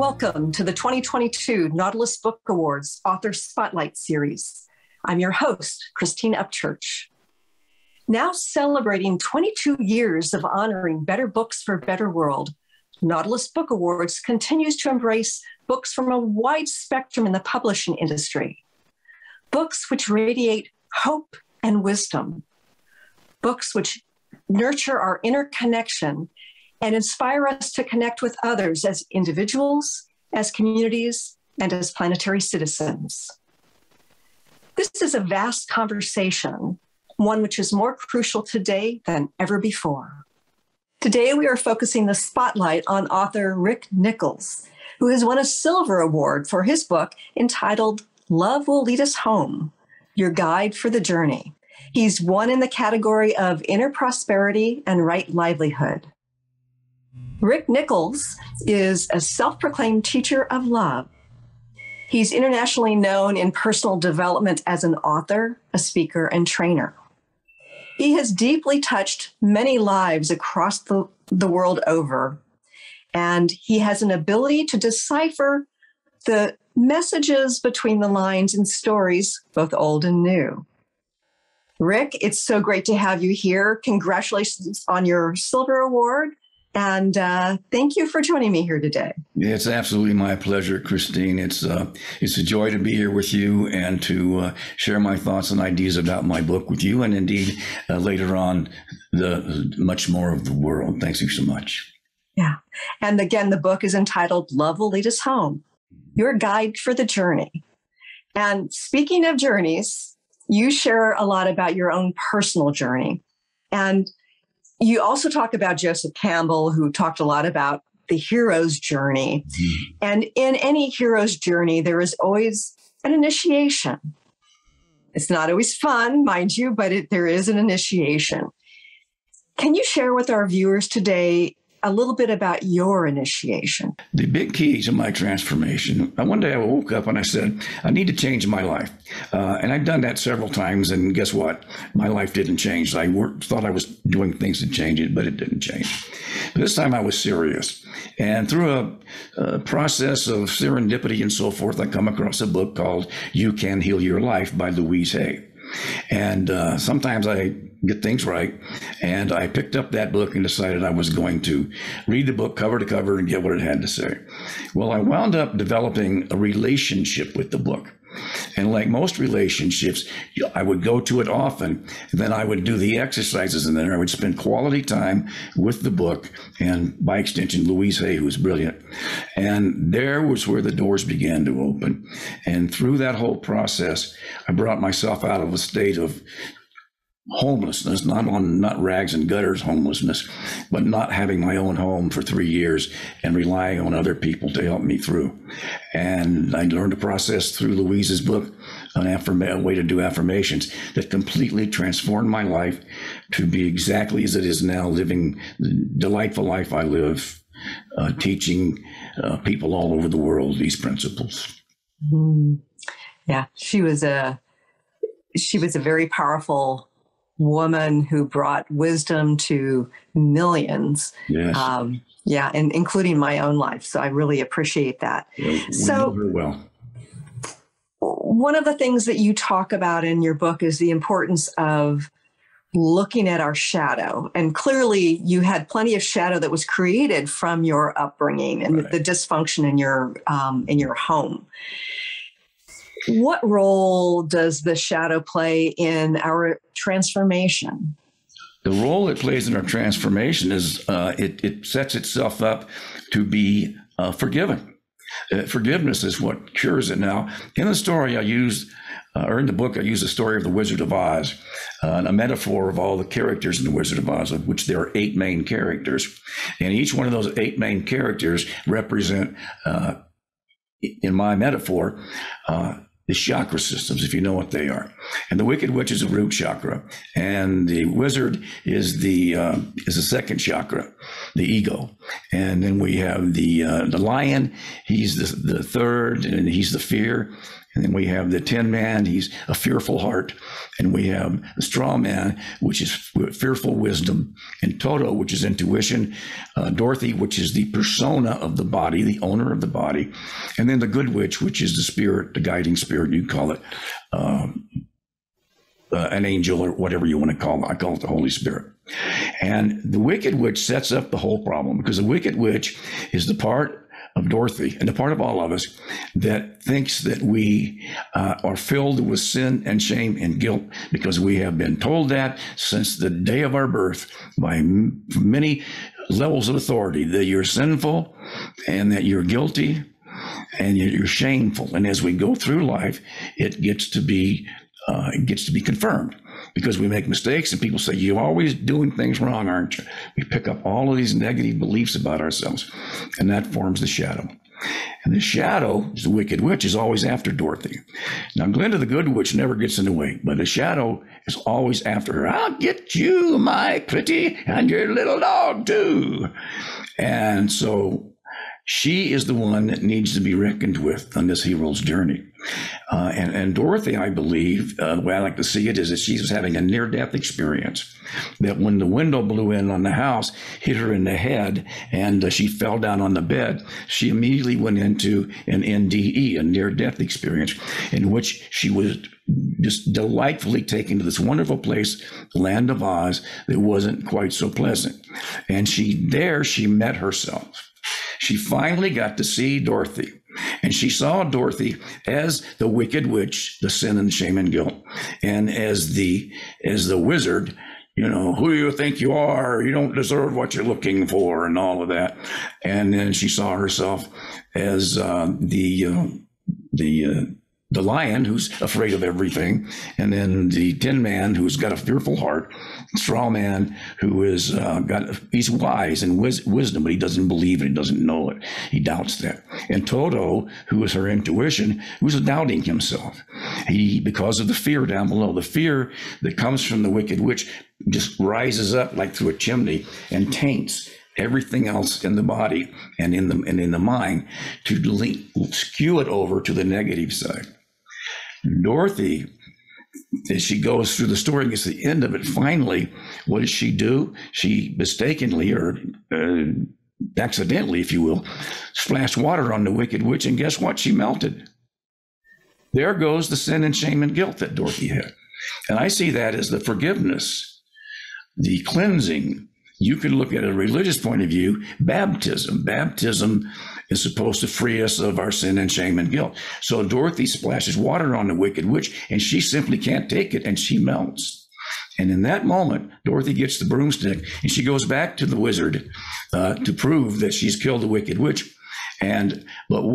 Welcome to the 2022 Nautilus Book Awards Author Spotlight Series. I'm your host, Christine Upchurch. Now celebrating 22 years of honoring better books for a better world, Nautilus Book Awards continues to embrace books from a wide spectrum in the publishing industry. Books which radiate hope and wisdom. Books which nurture our inner connection and inspire us to connect with others as individuals, as communities, and as planetary citizens. This is a vast conversation, one which is more crucial today than ever before. Today, we are focusing the spotlight on author Rick Nichols, who has won a Silver Award for his book entitled Love Will Lead Us Home, Your Guide for the Journey. He's won in the category of Inner Prosperity and Right Livelihood. Rick Nichols is a self-proclaimed teacher of love. He's internationally known in personal development as an author, a speaker, and trainer. He has deeply touched many lives across the world over, and he has an ability to decipher the messages between the lines in stories, both old and new. Rick, it's so great to have you here. Congratulations on your Silver Award. And thank you for joining me here today. It's absolutely my pleasure, Christine. It's a joy to be here with you and to share my thoughts and ideas about my book with you, and indeed later on, much more of the world. Thanks you so much. Yeah. And again, the book is entitled Love Will Lead Us Home, Your Guide for the Journey. And speaking of journeys, you share a lot about your own personal journey. And you also talk about Joseph Campbell, who talked a lot about the hero's journey. Mm-hmm. And in any hero's journey, there is always an initiation. It's not always fun, mind you, but there is an initiation. Can you share with our viewers today a little bit about your initiation? The big key to my transformation, one day I woke up and I said, I need to change my life. And I've done that several times, and guess what? My life didn't change. I thought I was doing things to change it, but it didn't change. But this time I was serious. And through a process of serendipity and so forth, I come across a book called You Can Heal Your Life by Louise Hay. And sometimes I get things right. And I picked up that book and decided I was going to read the book cover to cover and get what it had to say. Well, I wound up developing a relationship with the book. And like most relationships, I would go to it often, and then I would do the exercises in there. I would spend quality time with the book, and by extension, Louise Hay, who's brilliant. And there was where the doors began to open. And through that whole process, I brought myself out of a state of homelessness, not rags and gutters homelessness, but not having my own home for 3 years and relying on other people to help me through. And I learned a process through Louise's book, a way to do affirmations that completely transformed my life to be exactly as it is now, living the delightful life I live, teaching people all over the world these principles. Mm. Yeah, she was a very powerful woman who brought wisdom to millions. Yes. Yeah, and including my own life. So I really appreciate that. Yeah, we know her well. One of the things that you talk about in your book is the importance of looking at our shadow. And clearly you had plenty of shadow that was created from your upbringing and the dysfunction in your home. What role does the shadow play in our transformation? The role it plays in our transformation is it sets itself up to be forgiven. Forgiveness is what cures it. Now, in the story I used, or in the book, I use the story of the Wizard of Oz, a metaphor of all the characters in the Wizard of Oz, of which there are 8 main characters. And each one of those 8 main characters represent, in my metaphor, the chakra systems, if you know what they are. And the Wicked Witch is a root chakra, and the wizard is the second chakra, the ego. And then we have the lion. He's the third, and he's the fear. And then we have the Tin Man, he's a fearful heart. And we have the Straw Man, which is fearful wisdom. And Toto, which is intuition. Dorothy, which is the persona of the body, the owner of the body. And then the Good Witch, which is the spirit, the guiding spirit, you call it. An angel or whatever you want to call it. I call it the Holy Spirit. And the Wicked Witch sets up the whole problem, because the Wicked Witch is the part of Dorothy and the part of all of us that thinks that we are filled with sin and shame and guilt, because we have been told that since the day of our birth by many levels of authority, that you're sinful and that you're guilty and you're shameful. And as we go through life, it gets to be confirmed, because we make mistakes and people say, you're always doing things wrong, aren't you? We pick up all of these negative beliefs about ourselves, and that forms the shadow. And the shadow, the Wicked Witch, is always after Dorothy. Now, Glinda the Good Witch never gets in the way, but the shadow is always after her. I'll get you, my pretty, and your little dog, too. And so she is the one that needs to be reckoned with on this hero's journey. And Dorothy, I believe, the way I like to see it is that she was having a near-death experience, that when the window blew in on the house, hit her in the head, and she fell down on the bed, she immediately went into an NDE, a near-death experience, in which she was just delightfully taken to this wonderful place, the Land of Oz, that wasn't quite so pleasant. And she met herself. She finally got to see Dorothy. And she saw Dorothy as the Wicked Witch, the sin and shame and guilt, and as the wizard, who do you think you are? You don't deserve what you're looking for, and all of that. And then she saw herself as the lion, who's afraid of everything, and then the Tin Man, who's got a fearful heart, Straw Man, who is he's wise and wisdom, but he doesn't believe it, he doesn't know it, he doubts that. And Toto, who is her intuition, who's doubting himself. Because of the fear down below, the fear that comes from the Wicked Witch just rises up like through a chimney and taints everything else in the body and in the mind to skew it over to the negative side. Dorothy, as she goes through the story and gets to the end of it, finally, what does she do? She mistakenly, or accidentally, if you will, splashed water on the Wicked Witch, and guess what? She melted. There goes the sin and shame and guilt that Dorothy had. And I see that as the forgiveness, the cleansing. You can look at a religious point of view, baptism. Baptism is supposed to free us of our sin and shame and guilt. So Dorothy splashes water on the Wicked Witch, and she simply can't take it, and she melts. And in that moment, Dorothy gets the broomstick, and she goes back to the wizard to prove that she's killed the Wicked Witch. But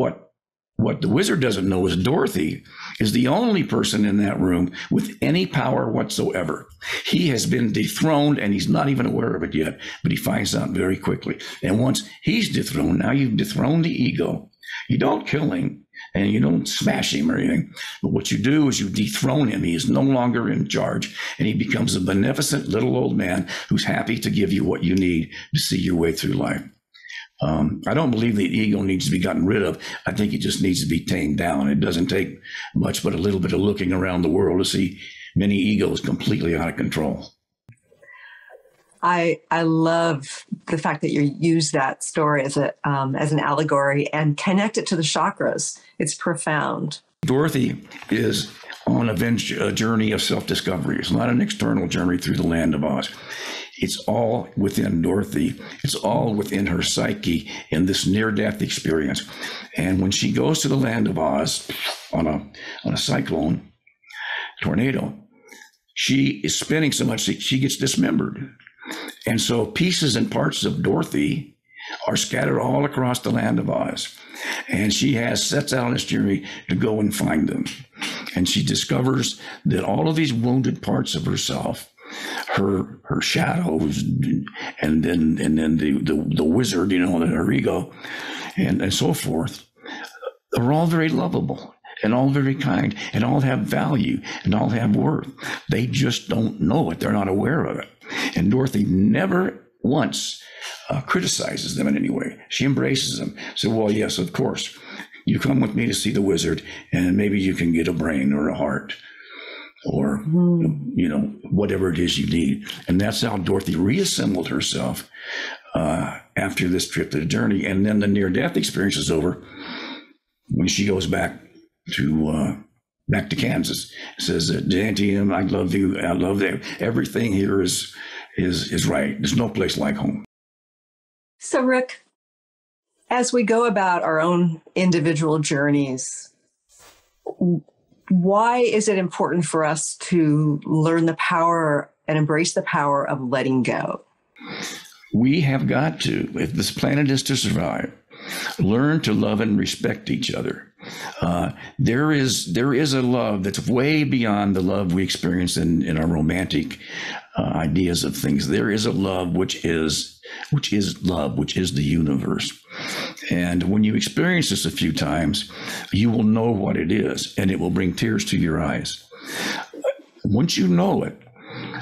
what the wizard doesn't know is Dorothy is the only person in that room with any power whatsoever. He has been dethroned, and he's not even aware of it yet, but he finds out very quickly. And once he's dethroned, now you've dethroned the ego. You don't kill him, and you don't smash him or anything. But what you do is you dethrone him. He is no longer in charge, and he becomes a beneficent little old man who's happy to give you what you need to see your way through life. I don't believe the ego needs to be gotten rid of. I think it just needs to be tamed down. It doesn't take much but a little bit of looking around the world to see many egos completely out of control. I love the fact that you use that story as an allegory and connect it to the chakras. It's profound. Dorothy is on a journey of self-discovery. It's not an external journey through the Land of Oz. It's all within Dorothy. It's all within her psyche in this near-death experience. And when she goes to the Land of Oz on a cyclone, tornado, she is spinning so much that she gets dismembered. And so pieces and parts of Dorothy are scattered all across the Land of Oz. And she sets out on this journey to go and find them. And she discovers that all of these wounded parts of herself, her shadows, and then the wizard, her ego, and so forth, are all very lovable and all very kind and all have value and all have worth. They just don't know it. They're not aware of it. And Dorothy never once criticizes them in any way. She embraces them. So, well, yes, of course, You come with me to see the wizard, and maybe you can get a brain or a heart or, whatever it is you need. And that's how Dorothy reassembled herself after this trip to the journey. And then the near-death experience is over when she goes back to Kansas. Says, Auntie Em, I love you. I love that. Everything here is right. There's no place like home. So, Rick, as we go about our own individual journeys, why is it important for us to learn the power and embrace the power of letting go? We have got to, if this planet is to survive, learn to love and respect each other. There is a love that's way beyond the love we experience in our romantic ideas of things. There is a love which is love, which is the universe. And when you experience this a few times, you will know what it is, and it will bring tears to your eyes. Once you know it,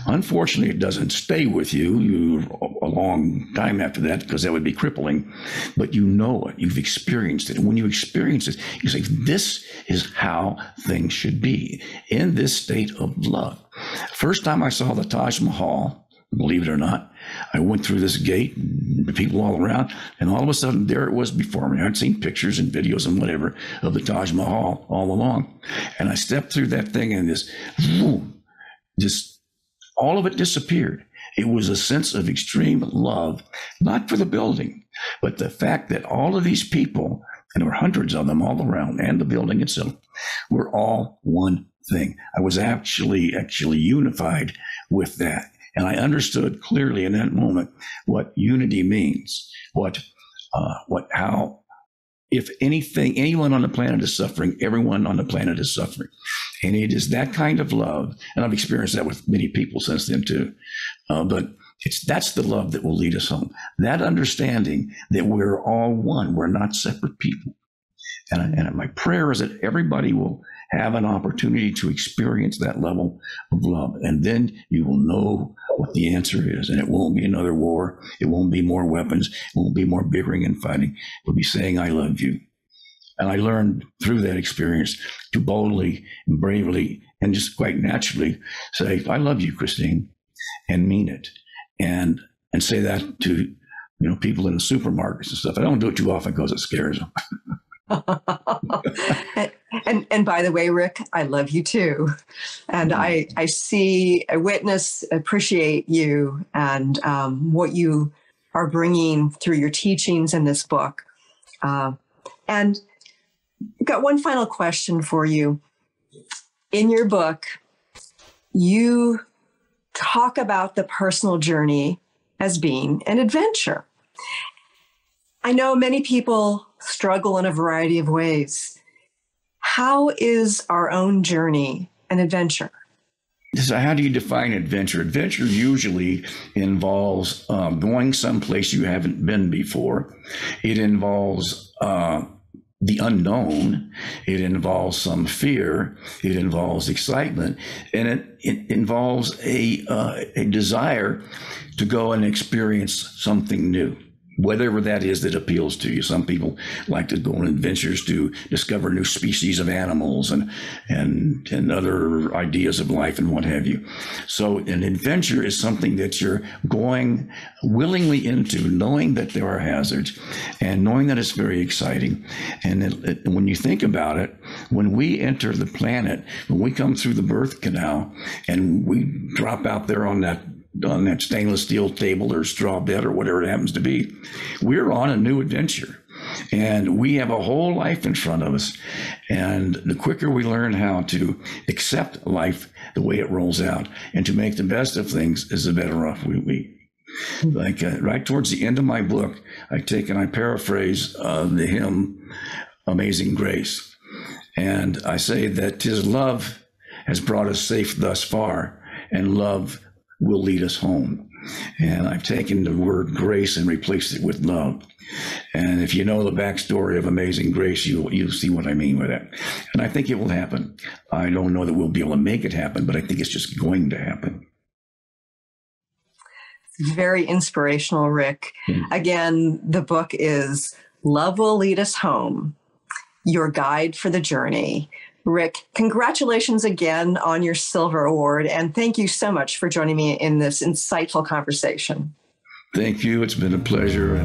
unfortunately, it doesn't stay with you a long time after that, because that would be crippling. But you know it. You've experienced it. And when you experience it, you say, this is how things should be, in this state of love. First time I saw the Taj Mahal, believe it or not, I went through this gate, and people all around, and all of a sudden, there it was before me. I'd seen pictures and videos and whatever of the Taj Mahal all along. And I stepped through that thing, and just all of it disappeared. It was a sense of extreme love, not for the building, but the fact that all of these people, and there were hundreds of them all around, and the building itself, were all one thing. I was actually unified with that. And I understood clearly in that moment what unity means, how, if anything, anyone on the planet is suffering, everyone on the planet is suffering. And it is that kind of love, and I've experienced that with many people since then too, but that's the love that will lead us home. That understanding that we're all one, we're not separate people. And my prayer is that everybody will have an opportunity to experience that level of love. And then you will know what the answer is. And it won't be another war. It won't be more weapons. It won't be more bickering and fighting. It'll be saying, I love you. And I learned through that experience to boldly and bravely and just quite naturally say, I love you, Christine, and mean it. And say that to people in the supermarkets and stuff. I don't do it too often because it scares them. And by the way, Rick, I love you too. And I witness, appreciate you and what you are bringing through your teachings in this book. And got one final question for you. In your book, you talk about the personal journey as being an adventure. I know many people struggle in a variety of ways. How is our own journey an adventure? So how do you define adventure? Adventure usually involves going someplace you haven't been before. It involves the unknown. It involves some fear. It involves excitement. And it involves a desire to go and experience something new, whatever that is that appeals to you. Some people like to go on adventures to discover new species of animals and other ideas of life and what have you. So an adventure is something that you're going willingly into, knowing that there are hazards and knowing that it's very exciting. And when you think about it, when we enter the planet, when we come through the birth canal and we drop out there on that stainless steel table or straw bed or whatever it happens to be, we're on a new adventure. And we have a whole life in front of us. And the quicker we learn how to accept life the way it rolls out and to make the best of things, is the better off we be. Like right towards the end of my book, I paraphrase the hymn, Amazing Grace. And I say that 'tis love has brought us safe thus far, and love will lead us home. And I've taken the word grace and replaced it with love. And if you know the backstory of Amazing Grace, you'll see what I mean with that. And I think it will happen. I don't know that we'll be able to make it happen, but I think it's just going to happen. Very inspirational, Rick. Again, the book is Love Will Lead Us Home. your guide for the journey. Rick, congratulations again on your Silver Award, and thank you so much for joining me in this insightful conversation. Thank you. It's been a pleasure.